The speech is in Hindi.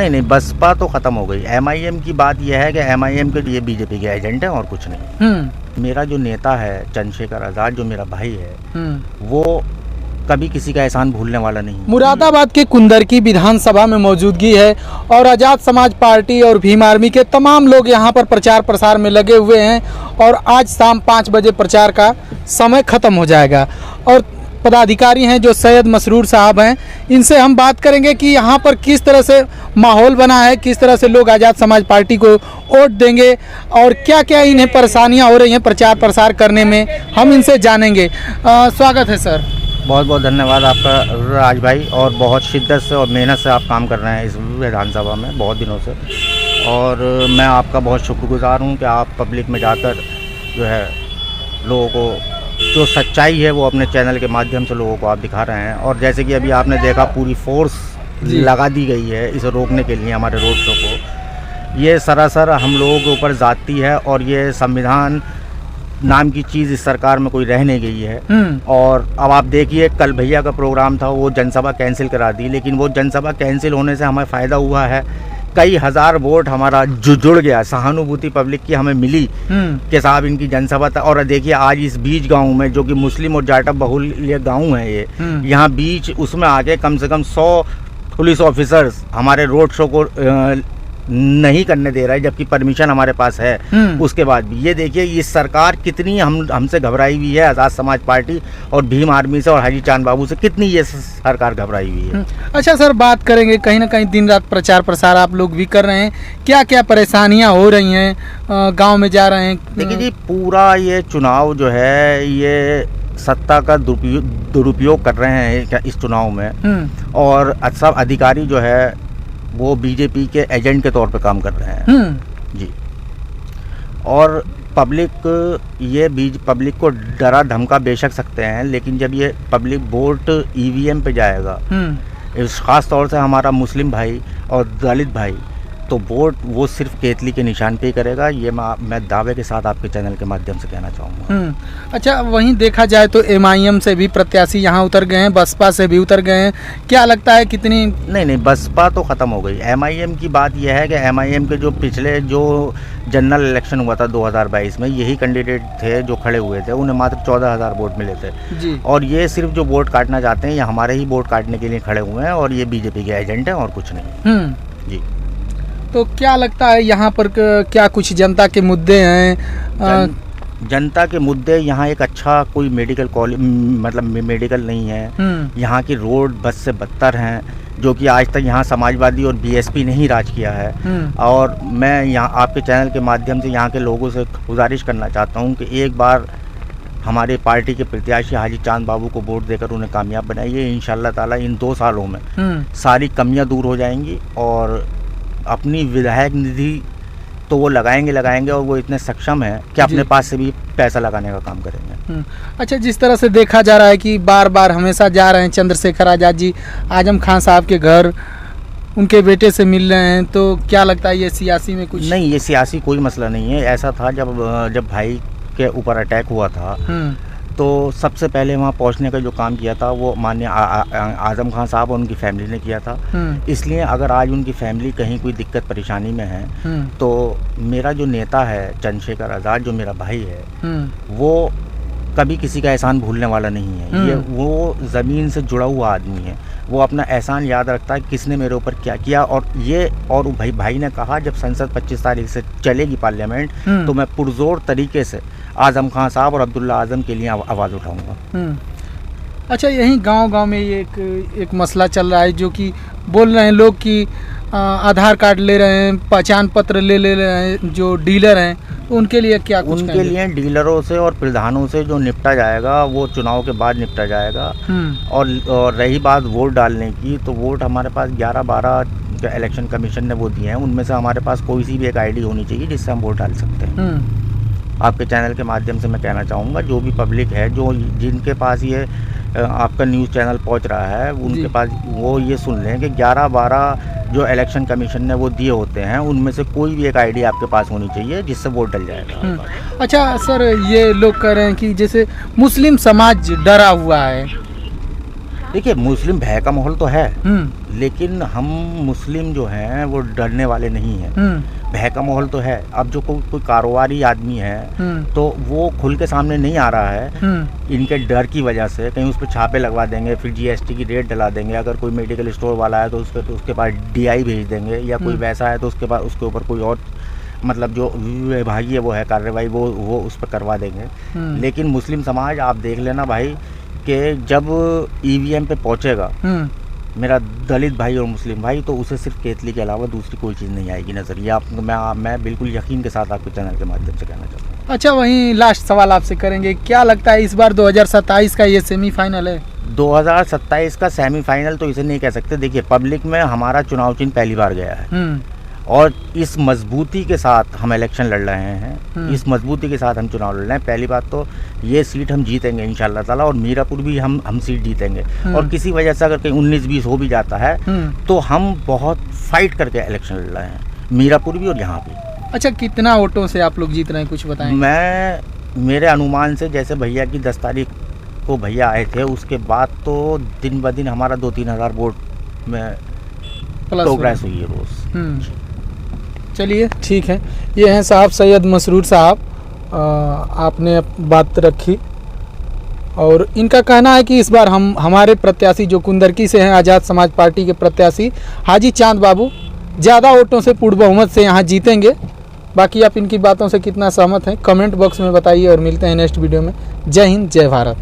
नहीं, बसपा तो खत्म हो गई। एमआईएम की बात यह है कि एमआईएम के लिए बीजेपी के एजेंट हैं और कुछ नहीं। मेरा जो नेता है चंद्रशेखर आज़ाद, जो मेरा भाई है, वो कभी किसी का एहसान भूलने वाला नहीं। मुरादाबाद के कुंदरकी विधानसभा में मौजूदगी है और आज़ाद समाज पार्टी और भीम आर्मी के तमाम लोग यहाँ पर प्रचार प्रसार में लगे हुए हैं और आज शाम 5 बजे प्रचार का समय ख़त्म हो जाएगा। और पदाधिकारी हैं जो सैयद मसरूर साहब हैं, इनसे हम बात करेंगे कि यहाँ पर किस तरह से माहौल बना है, किस तरह से लोग आज़ाद समाज पार्टी को वोट देंगे और क्या क्या इन्हें परेशानियाँ हो रही हैं प्रचार प्रसार करने में, हम इनसे जानेंगे। स्वागत है सर। बहुत बहुत धन्यवाद आपका राज भाई, और बहुत शिद्दत से और मेहनत से आप काम कर रहे हैं इस विधानसभा में बहुत दिनों से, और मैं आपका बहुत शुक्रगुजार हूँ कि आप पब्लिक में जाकर जो है लोगों को जो सच्चाई है वो अपने चैनल के माध्यम से लोगों को आप दिखा रहे हैं। और जैसे कि अभी आपने देखा पूरी फोर्स लगा दी गई है इसे रोकने के लिए हमारे रोड शो को। ये सरासर हम लोगों के ऊपर जाती है और ये संविधान नाम की चीज़ इस सरकार में कोई रह नहीं गई है। और अब आप देखिए, कल भैया का प्रोग्राम था, वो जनसभा कैंसिल करा दी, लेकिन वो जनसभा कैंसिल होने से हमें फ़ायदा हुआ है। कई हज़ार वोट हमारा जुड़ गया, सहानुभूति पब्लिक की हमें मिली कि साहब इनकी जनसभा था। और देखिए आज इस बीच गांव में, जो कि मुस्लिम और जाटव बहुल्य गांव है ये, यहाँ बीच उसमें आके कम से कम 100 पुलिस ऑफिसर्स हमारे रोड शो को नहीं करने दे रहा है, जबकि परमिशन हमारे पास है। उसके बाद भी ये देखिए इस सरकार कितनी हमसे घबराई हुई है, आज़ाद समाज पार्टी और भीम आर्मी से और हाजी चांद बाबू से कितनी ये सरकार घबराई हुई है। अच्छा सर, बात करेंगे, कहीं ना कहीं दिन रात प्रचार प्रसार आप लोग भी कर रहे हैं, क्या क्या परेशानियां हो रही हैं, गांव में जा रहे हैं? देखिए जी, पूरा ये चुनाव जो है ये सत्ता का दुरुपयोग कर रहे हैं इस चुनाव में, और सब अधिकारी जो है वो बीजेपी के एजेंट के तौर पे काम कर रहे हैं जी। और पब्लिक को डरा धमका बेशक सकते हैं, लेकिन जब ये पब्लिक वोट ईवीएम पे जाएगा, ख़ास तौर से हमारा मुस्लिम भाई और दलित भाई, तो वोट वो सिर्फ केतली के निशान पे ही करेगा। ये मैं दावे के साथ आपके चैनल के माध्यम से कहना चाहूँगा। अच्छा, वहीं देखा जाए तो एमआईएम से भी प्रत्याशी यहाँ उतर गए हैं, बसपा से भी उतर गए हैं, क्या लगता है कितनी? नहीं, बसपा तो ख़त्म हो गई। एमआईएम की बात यह है कि एमआईएम के जो पिछले जो जनरल इलेक्शन हुआ था 2022 में, यही कैंडिडेट थे जो खड़े हुए थे, उन्हें मात्र 14,000 वोट मिले थे जी। और ये सिर्फ जो वोट काटना चाहते हैं, ये हमारे ही वोट काटने के लिए खड़े हुए हैं, और ये बीजेपी के एजेंट हैं और कुछ नहीं जी। तो क्या लगता है यहाँ पर क्या कुछ जनता के मुद्दे हैं? जनता के मुद्दे, यहाँ एक अच्छा कोई मेडिकल कॉलेज मतलब मेडिकल नहीं है, यहाँ की रोड बस से बदतर हैं, जो कि आज तक यहाँ समाजवादी और बीएसपी ने ही राज किया है। और मैं यहाँ आपके चैनल के माध्यम से यहाँ के लोगों से गुजारिश करना चाहता हूँ कि एक बार हमारे पार्टी के प्रत्याशी हाजी चांद बाबू को वोट देकर उन्हें कामयाब बनाइए। इंशाल्लाह ताला इन 2 सालों में सारी कमियाँ दूर हो जाएंगी, और अपनी विधायक निधि तो वो लगाएंगे और वो इतने सक्षम है कि अपने पास से भी पैसा लगाने का काम करेंगे। अच्छा, जिस तरह से देखा जा रहा है कि बार बार हमेशा जा रहे हैं चंद्रशेखर आज़ाद जी आजम खान साहब के घर, उनके बेटे से मिल रहे हैं, तो क्या लगता है ये सियासी में कुछ? नहीं, ये सियासी कोई मसला नहीं है। ऐसा था जब भाई के ऊपर अटैक हुआ था, तो सबसे पहले वहाँ पहुँचने का जो काम किया था वो माननीय आजम खान साहब और उनकी फैमिली ने किया था। इसलिए अगर आज उनकी फैमिली कहीं कोई दिक्कत परेशानी में है, तो मेरा जो नेता है चंद्रशेखर आज़ाद, जो मेरा भाई है, वो कभी किसी का एहसान भूलने वाला नहीं है। ये वो ज़मीन से जुड़ा हुआ आदमी है, वो अपना एहसान याद रखता है किसने मेरे ऊपर क्या किया। और भाई ने कहा जब संसद 25 तारीख से चलेगी पार्लियामेंट, तो मैं पुरजोर तरीके से आजम खान साहब और अब्दुल्ला आजम के लिए आवाज़ उठाऊंगा। अच्छा, यहीं गांव में ये एक मसला चल रहा है, जो कि बोल रहे हैं लोग कि आधार कार्ड ले रहे हैं, पहचान पत्र ले रहे हैं जो डीलर हैं, तो उनके लिए क्या कुछ? उनके लिए डीलरों से और प्रधानों से जो निपटा जाएगा वो चुनाव के बाद निपटा जाएगा। और रही बात वोट डालने की, तो वोट हमारे पास 11-12 जो इलेक्शन कमीशन ने वो दिए हैं, उनमें से हमारे पास कोई सी भी एक आईडी होनी चाहिए जिससे हम वोट डाल सकते हैं। आपके चैनल के माध्यम से मैं कहना चाहूँगा, जो भी पब्लिक है, जो जिनके पास ये आपका न्यूज़ चैनल पहुँच रहा है, उनके पास वो ये सुन लें कि 11-12 जो इलेक्शन कमीशन ने वो दिए होते हैं, उनमें से कोई भी एक आईडी आपके पास होनी चाहिए जिससे वोट डल जाएगा। अच्छा सर, ये लोग कह रहे हैं कि जैसे मुस्लिम समाज डरा हुआ है, देखिए मुस्लिम भय का माहौल तो है, लेकिन हम मुस्लिम जो हैं वो डरने वाले नहीं हैं। भय का माहौल तो है। अब जो कोई कारोबारी आदमी है तो वो खुल के सामने नहीं आ रहा है इनके डर की वजह से। कहीं उस पर छापे लगवा देंगे, फिर GST की रेट डला देंगे। अगर कोई मेडिकल स्टोर वाला है तो उसके पास DI भेज देंगे, या कोई वैसा है तो उसके पास उसके ऊपर कोई और मतलब जो विभागीय वो है कार्रवाई वो उस पर करवा देंगे। लेकिन मुस्लिम समाज आप देख लेना भाई कि जब EVM पे पहुंचेगा मेरा दलित भाई और मुस्लिम भाई, तो उसे सिर्फ केतली के अलावा दूसरी कोई चीज़ नहीं आएगी नज़र। ये मैं बिल्कुल यकीन के साथ आपके चैनल के माध्यम से कहना चाहता हूँ। अच्छा, वहीं लास्ट सवाल आपसे करेंगे, क्या लगता है इस बार 2027 का ये सेमीफाइनल है? 2027 का सेमीफाइनल तो इसे नहीं कह सकते। देखिए पब्लिक में हमारा चुनाव चिन्ह पहली बार गया है और इस मजबूती के साथ हम इलेक्शन लड़ रहे हैं। इस मजबूती के साथ हम चुनाव लड़ रहे हैं। पहली बात तो ये सीट हम जीतेंगे इंशाल्लाह ताला, और मीरापुर भी हम सीट जीतेंगे। और किसी वजह से अगर कहीं 19-20 हो भी जाता है तो हम बहुत फाइट करके इलेक्शन लड़ रहे हैं, मीरापुर भी और यहाँ भी। अच्छा, कितना वोटों से आप लोग जीत रहे हैं, कुछ बताएं? मेरे अनुमान से जैसे भैया की 10 तारीख को भैया आए थे, उसके बाद तो दिन ब दिन हमारा 2-3 हज़ार वोट में प्रोग्रेस हुई है रोज़। चलिए ठीक है। ये हैं साहब सैयद मसरूर साहब, आपने बात रखी और इनका कहना है कि इस बार हमारे प्रत्याशी जो कुंदरकी से हैं, आज़ाद समाज पार्टी के प्रत्याशी हाजी चांद बाबू ज़्यादा वोटों से पूर्ण बहुमत से यहाँ जीतेंगे। बाकी आप इनकी बातों से कितना सहमत हैं कमेंट बॉक्स में बताइए और मिलते हैं नेक्स्ट वीडियो में। जय हिंद, जय भारत।